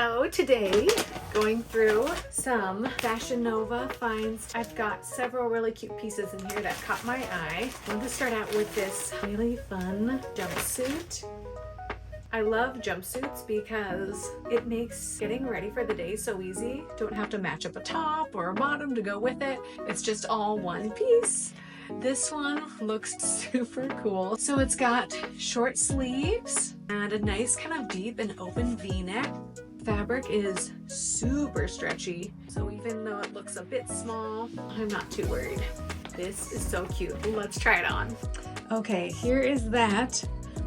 So today, going through some Fashion Nova finds. I've got several really cute pieces in here that caught my eye. I'm going to start out with this really fun jumpsuit. I love jumpsuits because it makes getting ready for the day so easy. Don't have to match up a top or a bottom to go with it. It's just all one piece. This one looks super cool. So it's got short sleeves and a nice kind of deep and open V-neck. Fabric is super stretchy, so even though it looks a bit small, I'm not too worried. This is so cute. Let's try it on. Okay, here is that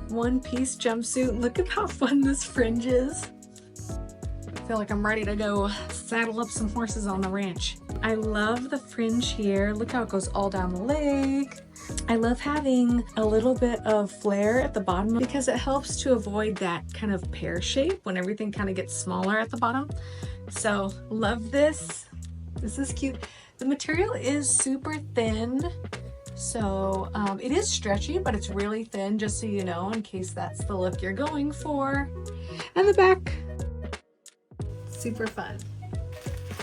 one-piece jumpsuit. Look at how fun this fringe is. I feel like I'm ready to go saddle up some horses on the ranch. I love the fringe here. Look how it goes all down the leg. I love having a little bit of flare at the bottom because it helps to avoid that kind of pear shape when everything kind of gets smaller at the bottom. So love this. This is cute. The material is super thin. So it is stretchy, but it's really thin, just so you know, in case that's the look you're going for. And the back, super fun.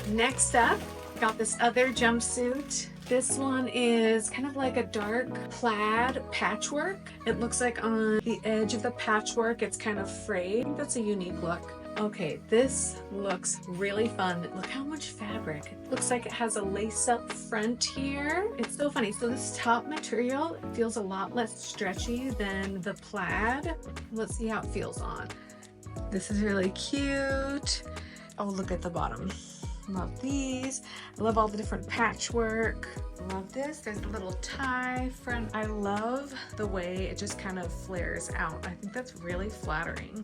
Next up, got this other jumpsuit. This one is kind of like a dark plaid patchwork. It looks like on the edge of the patchwork, it's kind of frayed. I think that's a unique look. Okay, this looks really fun. Look how much fabric. It looks like it has a lace up front here. It's so funny. So this top material feels a lot less stretchy than the plaid. Let's see how it feels on. This is really cute. Oh, look at the bottom. Love these. I love all the different patchwork. Love this. There's a little tie front. I love the way it just kind of flares out. I think that's really flattering.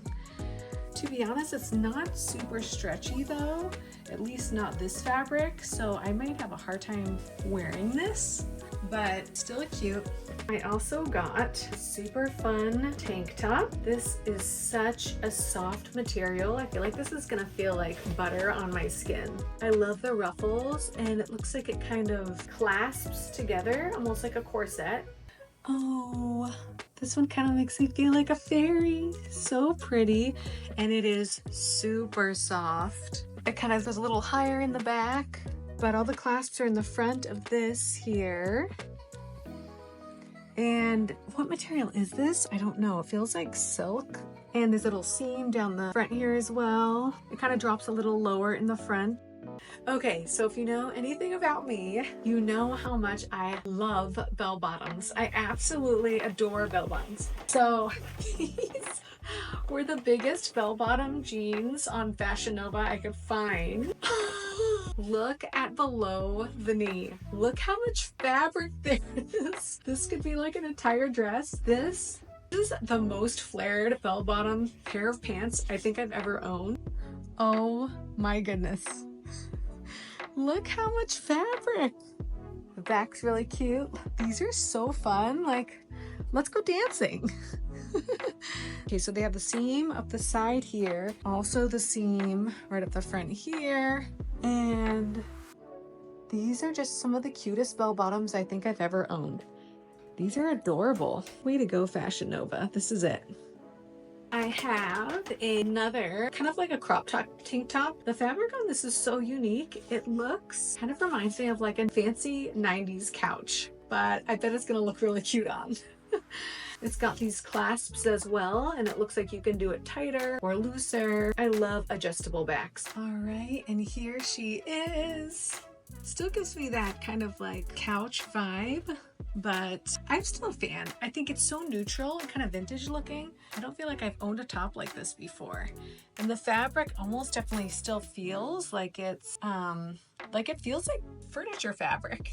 To be honest, it's not super stretchy though, at least not this fabric, so I might have a hard time wearing this, but still cute. I also got a super fun tank top. This is such a soft material. I feel like this is gonna feel like butter on my skin. I love the ruffles, and it looks like it kind of clasps together, almost like a corset. Oh, this one kind of makes me feel like a fairy. So pretty, and it is super soft. It kind of goes a little higher in the back, but all the clasps are in the front of this here. And what material is this? I don't know. It feels like silk. And there's a little seam down the front here as well. It kind of drops a little lower in the front. Okay, so if you know anything about me, you know how much I love bell bottoms. I absolutely adore bell bottoms. So these were the biggest bell bottom jeans on Fashion Nova I could find. Look at below the knee. Look how much fabric there is. This could be like an entire dress. This is the most flared bell bottom pair of pants I think I've ever owned. Oh my goodness. Look how much fabric. The back's really cute. These are so fun. Like, let's go dancing. Okay, so they have the seam up the side here. Also the seam right up the front here. And these are just some of the cutest bell bottoms I think I've ever owned. These are adorable. Way to go, Fashion Nova. This is it. I have another kind of like a crop top tank top. The fabric on this is so unique. It looks kind of reminds me of like a fancy 90s couch, but I bet it's gonna look really cute on. It's got these clasps as well, and it looks like you can do it tighter or looser. I love adjustable backs. All right, and here she is. Still gives me that kind of like couch vibe, but I'm still a fan. I think it's so neutral and kind of vintage looking. I don't feel like I've owned a top like this before. And the fabric almost definitely still feels like it's, like it feels like furniture fabric.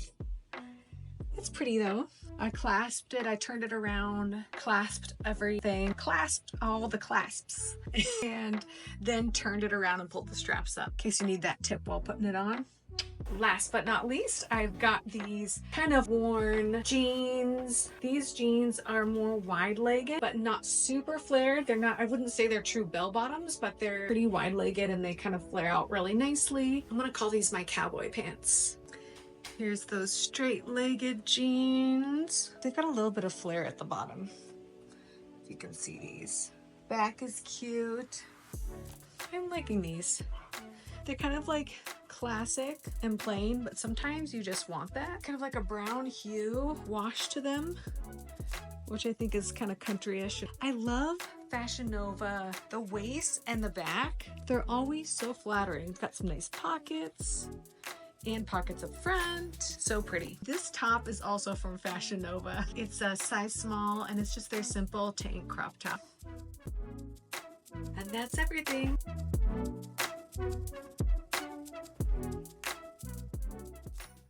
It's pretty though. I clasped it, I turned it around, clasped everything, clasped all the clasps, and then turned it around and pulled the straps up in case you need that tip while putting it on. Last but not least, I've got these kind of worn jeans. These jeans are more wide-legged, but not super flared. They're not, I wouldn't say they're true bell bottoms, but they're pretty wide-legged and they kind of flare out really nicely. I'm gonna call these my cowboy pants. Here's those straight-legged jeans. They've got a little bit of flare at the bottom, if you can see these. Back is cute. I'm liking these. They're kind of like classic and plain, but sometimes you just want that. Kind of like a brown hue wash to them, which I think is kind of country-ish. I love Fashion Nova, the waist and the back. They're always so flattering. It's got some nice pockets and pockets up front. So pretty. This top is also from Fashion Nova. It's a size small and it's just their simple tank crop top. And that's everything.